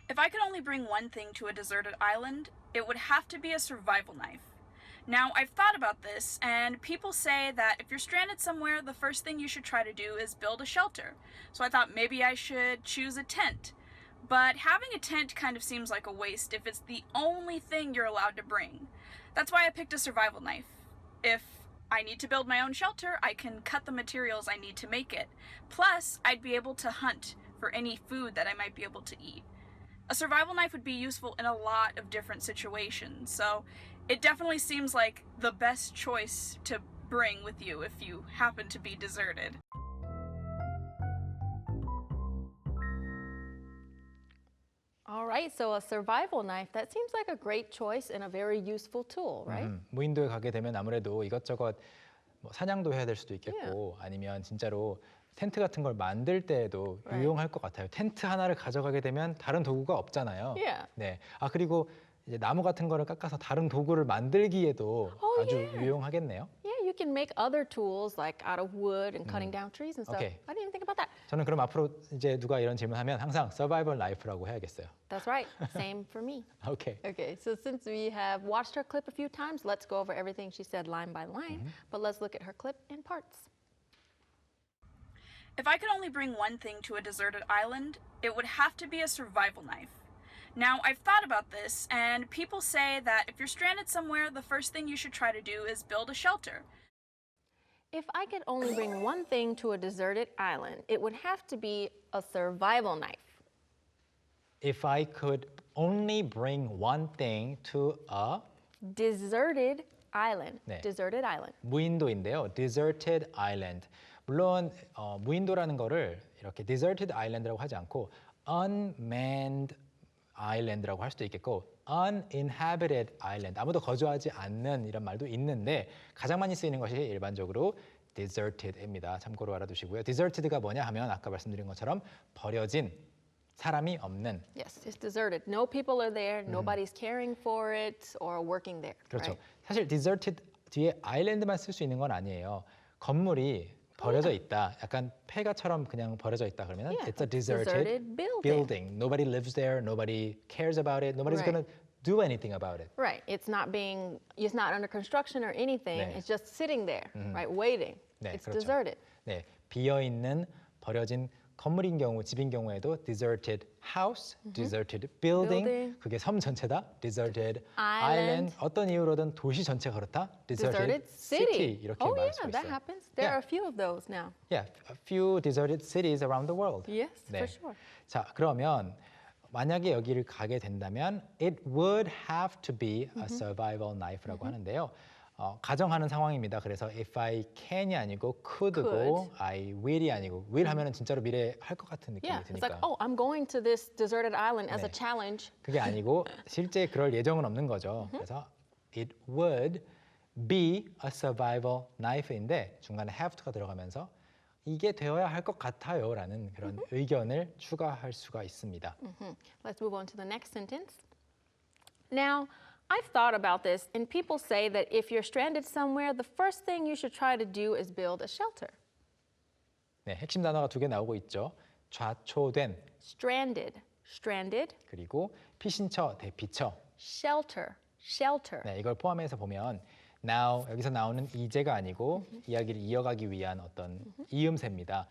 If I could only bring one thing to a deserted island, it would have to be a survival knife. Now, I've thought about this, and people say that if you're stranded somewhere, the first thing you should try to do is build a shelter. So I thought maybe I should choose a tent. But having a tent kind of seems like a waste if it's the only thing you're allowed to bring. That's why I picked a survival knife. If I need to build my own shelter, I can cut the materials I need to make it. Plus, I'd be able to hunt for any food that I might be able to eat. A survival knife would be useful in a lot of different situations, so it definitely seems like the best choice to bring with you if you happen to be deserted. All right, so a survival knife, that seems like a great choice and a very useful tool, right? 무인도에 가게 되면 아무래도 이것저것 뭐 사냥도 해야 될 수도 있겠고 아니면 진짜로 텐트 같은 걸 만들 때에도 유용할 것 같아요. 텐트 하나를 가져가게 되면 다른 도구가 없잖아요. Yeah. 네. 아 그리고 이제 나무 같은 거를 깎아서 다른 도구를 만들기에도 아주 유용하겠네요. Yeah, you can make other tools like out of wood and cutting down trees and stuff. Okay. I didn't even think about that. 저는 그럼 앞으로 이제 누가 이런 질문하면 항상 survival knife라고 해야겠어요. That's right. Same for me. Okay. Okay, so since we have watched her clip a few times, let's go over everything she said line by line, but let's look at her clip in parts. If I could only bring one thing to a deserted island, it would have to be a survival knife. Now, I've thought about this, and people say that if you're stranded somewhere, the first thing you should try to do is build a shelter. If I could only bring one thing to a deserted island, it would have to be a survival knife. If I could only bring one thing to a Deserted island. 네. Deserted island. 무인도인데요. deserted island. 물론 무인도라는 거를 이렇게 deserted island라고 하지 않고 unmanned island라고 할 수도 있겠고 uninhabited island. 아무도 거주하지 않는 이런 말도 있는데 가장 많이 쓰이는 것이 일반적으로 deserted입니다. 참고로 알아두시고요. deserted가 뭐냐 하면 아까 말씀드린 것처럼 버려진 사람이 없는. Yes, it's deserted. No people are there. Nobody's caring for it or working there. 그렇죠. Right? 사실 deserted 뒤에 island만 쓸 수 있는 건 아니에요. 건물이 버려져 있다. 약간 폐가처럼 그냥 버려져 있다 그러면 it's a deserted building. Nobody lives there. Nobody cares about it. Nobody's going to do anything about it. Right. It's not under construction or anything. 네. It's just sitting there, right, waiting. 네, It's 그렇죠. deserted. 네, 비어 있는 버려진 건물인 경우, 집인 경우에도 deserted house, deserted building, 그게 섬 전체다, deserted island, 어떤 이유로든 도시 전체가 그렇다, deserted city 이렇게 말할 수 있어요. That happens. There are a few of those now. Yeah, a few deserted cities around the world. Yes, 네. for sure. 자, 그러면 만약에 여기를 가게 된다면 it would have to be a survival knife라고 하는데요. 가정하는 상황입니다. 그래서 if I can이 아니고 could고 I will이 아니고 will 하면은 진짜로 미래 할 것 같은 느낌이 Yeah, it's 드니까. like, oh, I'm going to this deserted island as a challenge. 그게 아니고 실제 그럴 예정은 없는 거죠. 그래서 it would be a survival knife인데 중간에 have to가 들어가면서 이게 되어야 할 것 같아요라는 그런 의견을 추가할 수가 있습니다. Let's move on to the next sentence. Now, I've thought about this, and people say that if you're stranded somewhere, the first thing you should try to do is build a shelter. 네, 핵심 단어가 두 개 나오고 있죠. 좌초된, Stranded, stranded, 그리고 피신처, 대피처. shelter, shelter. 네, 이걸 포함해서 보면 now 여기서 나오는 이제가 아니고 이야기를 이어가기 위한 어떤 이음새입니다.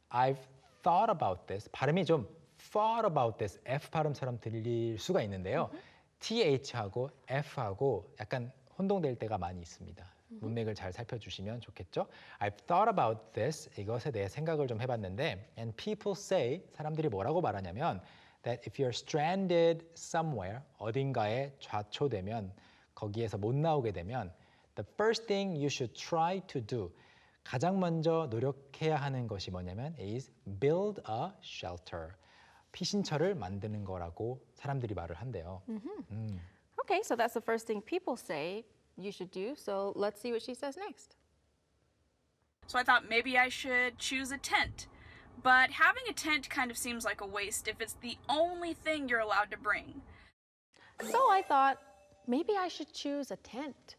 I've thought about this. 발음이 좀 thought about this F 발음처럼 들릴 수가 있는데요. TH하고 F하고 약간 혼동될 때가 많이 있습니다. 문맥을 잘 살펴주시면 좋겠죠. I've thought about this. 이것에 대해 생각을 좀 해봤는데 and people say, 사람들이 뭐라고 말하냐면 that if you're stranded somewhere, 어딘가에 좌초되면 거기에서 못 나오게 되면 the first thing you should try to do, 가장 먼저 노력해야 하는 것이 뭐냐면 is build a shelter. 피신처를 만드는 거라고 사람들이 말을 한대요. Okay, so that's the first thing people say you should do. So let's see what she says next. So I thought maybe I should choose a tent. But having a tent kind of seems like a waste if it's the only thing you're allowed to bring. So I thought maybe I should choose a tent.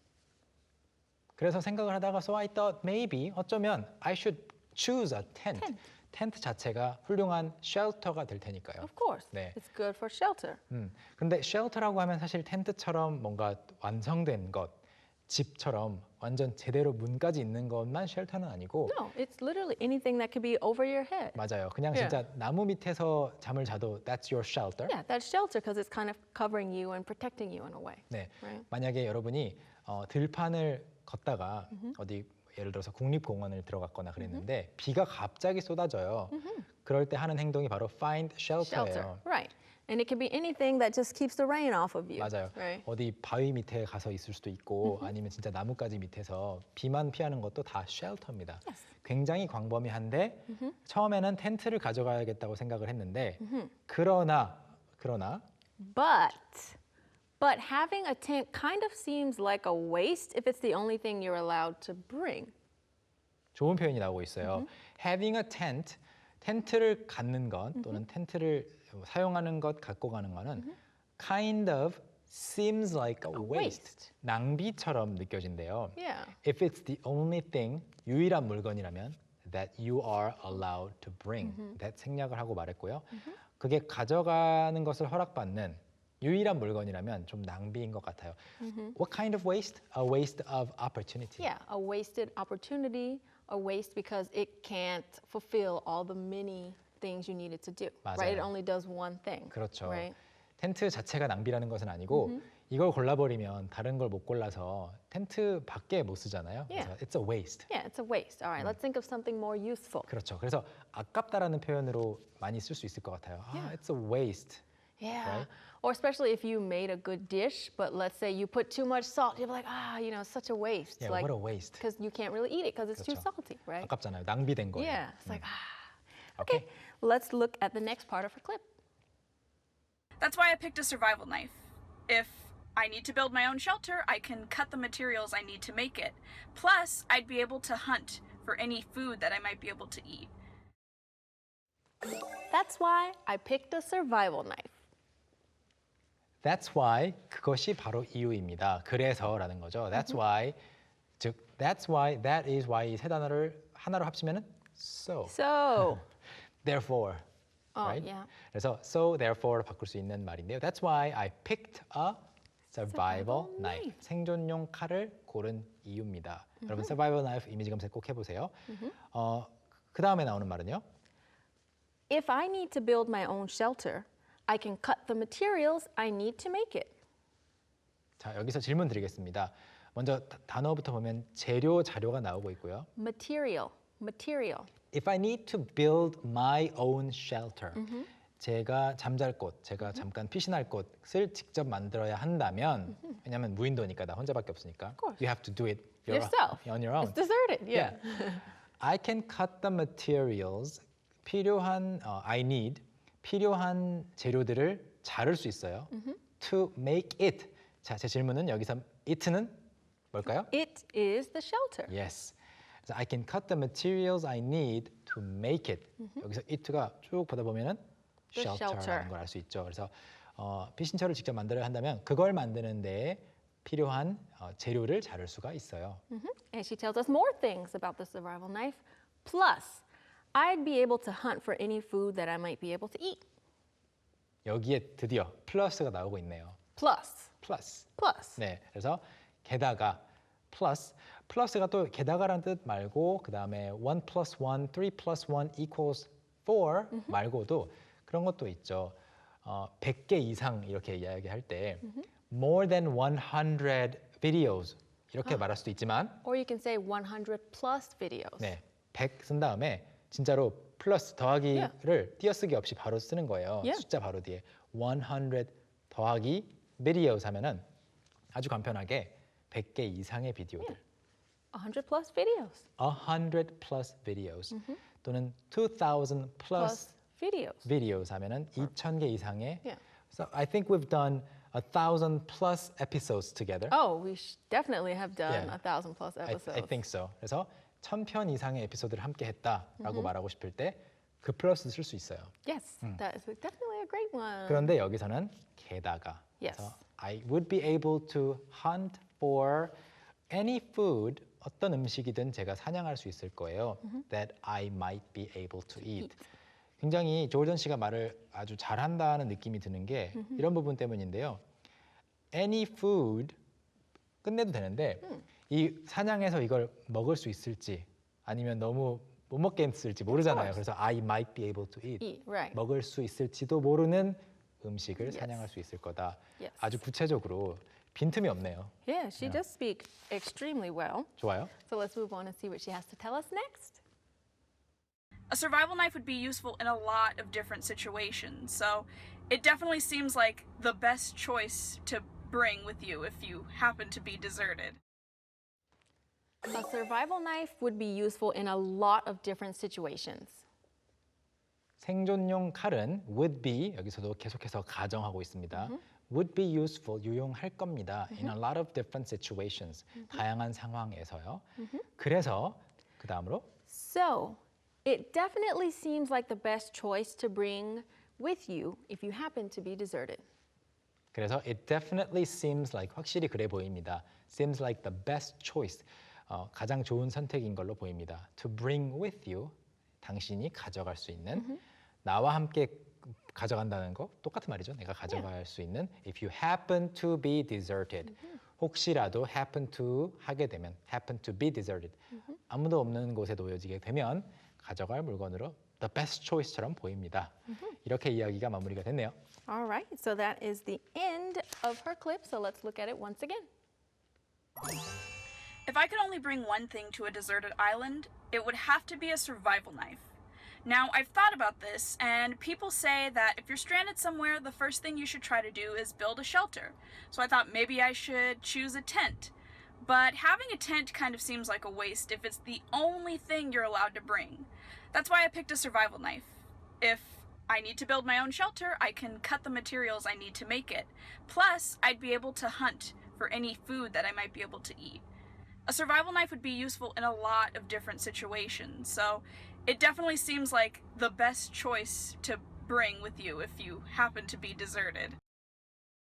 그래서 생각을 하다가 so I thought maybe 어쩌면 I should choose a tent. 텐트 자체가 훌륭한 쉘터가 될 테니까요. Of course. 네. It's good for shelter. 근데 쉘터라고 하면 사실 텐트처럼 뭔가 완성된 것, 집처럼 완전 제대로 문까지 있는 것만 쉘터는 아니고 No, it's literally anything that could be over your head. 맞아요. 그냥 Yeah. 진짜 나무 밑에서 잠을 자도 that's your shelter. Yeah, that's shelter because it's kind of covering you and protecting you in a way. 네. Right. 만약에 여러분이 들판을 걷다가 어디 예를 들어서 국립공원을 들어갔거나 그랬는데 비가 갑자기 쏟아져요. 그럴 때 하는 행동이 바로 find Shelter. shelter예요. Right. And it can be anything that just keeps the rain off of you. 맞아요. Right. 어디 바위 밑에 가서 있을 수도 있고 아니면 진짜 나뭇가지 밑에서 비만 피하는 것도 다 쉘터입니다. Yes. 굉장히 광범위한데 처음에는 텐트를 가져가야겠다고 생각을 했는데 그러나 But having a tent kind of seems like a waste if it's the only thing you're allowed to bring. 좋은 표현이 나오고 있어요. Having a tent, 텐트를 갖는 것 또는 텐트를 사용하는 것, 갖고 가는 거는 kind of seems like a waste. 낭비처럼 느껴진대요. Yeah. If it's the only thing, 유일한 물건이라면 that you are allowed to bring. that 생략을 하고 말했고요. 그게 가져가는 것을 허락받는 유일한 물건이라면 좀 낭비인 것 같아요. What kind of waste? A waste of opportunity. Yeah, a wasted opportunity, a waste because it can't fulfill all the many things you needed to do. Right? It 맞아요. only does one thing. 그렇죠. Right? 텐트 자체가 낭비라는 것은 아니고 이걸 골라버리면 다른 걸 못 골라서 텐트 밖에 못 쓰잖아요. Yeah. 그래서 it's a waste. Yeah, it's a waste. All right, let's think of something more useful. 그렇죠. 그래서 아깝다라는 표현으로 많이 쓸 수 있을 것 같아요. Yeah. It's a waste. Yeah. Right? Or especially if you made a good dish, but let's say you put too much salt, you're like, it's such a waste. Yeah, like, what a waste. Because you can't really eat it because it's too 그렇죠. salty, right? 아깝잖아요. 낭비된 거예요. Yeah, it's like, Okay, let's look at the next part of our clip. That's why I picked a survival knife. If I need to build my own shelter, I can cut the materials I need to make it. Plus, I'd be able to hunt for any food that I might be able to eat. That's why I picked a survival knife. That's why 그것이 바로 이유입니다. 그래서라는 거죠. That's why 즉 that's why that is why 이 세 단어를 하나로 합치면은 so. So, Therefore. right? yeah. 그래서 so therefore 바꿀 수 있는 말인데요. That's why I picked a survival knife. 생존용 칼을 고른 이유입니다. 여러분 survival knife 이미지 검색 꼭 해보세요. 그 다음에 나오는 말은요. If I need to build my own shelter, I can cut the materials I need to make it. 자, 여기서 질문 드리겠습니다. 먼저 단어부터 보면 재료, 자료가 나오고 있고요. Material. If I need to build my own shelter, 제가 잠잘 곳, 제가 잠깐 피신할 곳을 직접 만들어야 한다면, 왜냐하면 무인도니까 나 혼자밖에 없으니까, course. you have to do it Yourself. on your own. It's deserted. Yeah. I can cut the materials. I need 필요한 재료들을 자를 수 있어요. To make it. 자, 제 질문은 여기서 it는 뭘까요? It is the shelter. Yes. So I can cut the materials I need to make it. 여기서 it가 쭉 보다 보면은 The shelter라는 shelter. 걸 알 수 있죠. 그래서 피신처를 직접 만들어야 한다면 그걸 만드는 데 필요한 재료를 자를 수가 있어요. And she tells us more things about the survival knife. Plus, I'd be able to hunt for any food that I might be able to eat. 여기에 드디어 플러스가 나오고 있네요. Plus. 플러스. 네, 그래서 게다가 플러스가 또 게다가라는 뜻 말고 그 다음에 1 plus 1, 3 plus 1 equals 4 말고도 그런 것도 있죠. 100개 이상 이렇게 이야기할 때 more than 100 videos 이렇게 말할 수도 있지만 Or you can say 100 plus videos. 네, 100 쓴 다음에 진짜로 플러스 더하기를 띄어쓰기 없이 바로 쓰는 거예요. Yeah. 숫자 바로 뒤에 100 더하기 videos 하면은 아주 간편하게 100개 이상의 비디오들. 100 plus videos. 100 plus videos 또는 2000 plus videos 하면은 2000개 이상의. Yeah. So I think we've done 1000 plus episodes together. Oh, we definitely have done Yeah. 1000 plus episodes. I think so. 그래서 1000편 이상의 에피소드를 함께 했다라고 말하고 싶을 때 그 플러스 쓸 수 있어요. Yes, that is definitely a great one. 그런데 여기서는 게다가. Yes. 그래서 I would be able to hunt for any food 어떤 음식이든 제가 사냥할 수 있을 거예요. That I might be able to eat. 굉장히 조던 씨가 말을 아주 잘한다는 느낌이 드는 게 이런 부분 때문인데요. Any food 끝내도 되는데 이 사냥해서 이걸 먹을 수 있을지 아니면 너무 못 먹겠을지 모르잖아요. 그래서 I might be able to eat. Right. 먹을 수 있을지도 모르는 음식을 사냥할 수 있을 거다. Yes. 아주 구체적으로 빈틈이 없네요. Yeah, she does speak extremely well. 좋아요. So let's move on and see what she has to tell us next. A survival knife would be useful in a lot of different situations, so it definitely seems like the best choice to bring with you if you happen to be deserted. A survival knife would be useful in a lot of different situations. 생존용 칼은 would be 여기서도 계속해서 가정하고 있습니다. would be useful 유용할 겁니다. in a lot of different situations 다양한 상황에서요. 그래서 그 다음으로 So, it definitely seems like the best choice to bring with you if you happen to be deserted. 그래서 it definitely seems like 확실히 그래 보입니다. seems like the best choice 가장 좋은 선택인 걸로 보입니다. to bring with you 당신이 가져갈 수 있는 나와 함께 가져간다는 거 똑같은 말이죠. 내가 가져갈 수 있는 if you happen to be deserted 혹시라도 happen to 하게 되면 happen to be deserted 아무도 없는 곳에 놓여지게 되면 가져갈 물건으로 the best choice처럼 보입니다. 이렇게 이야기가 마무리가 됐네요. All right, so that is the end of her clip, so let's look at it once again. If I could only bring one thing to a deserted island, it would have to be a survival knife. Now, I've thought about this, and people say that if you're stranded somewhere, the first thing you should try to do is build a shelter. So I thought maybe I should choose a tent. But having a tent kind of seems like a waste if it's the only thing you're allowed to bring. That's why I picked a survival knife. If I need to build my own shelter, I can cut the materials I need to make it. Plus, I'd be able to hunt for any food that I might be able to eat. A survival knife would be useful in a lot of different situations, so it definitely seems like the best choice to bring with you if you happen to be deserted.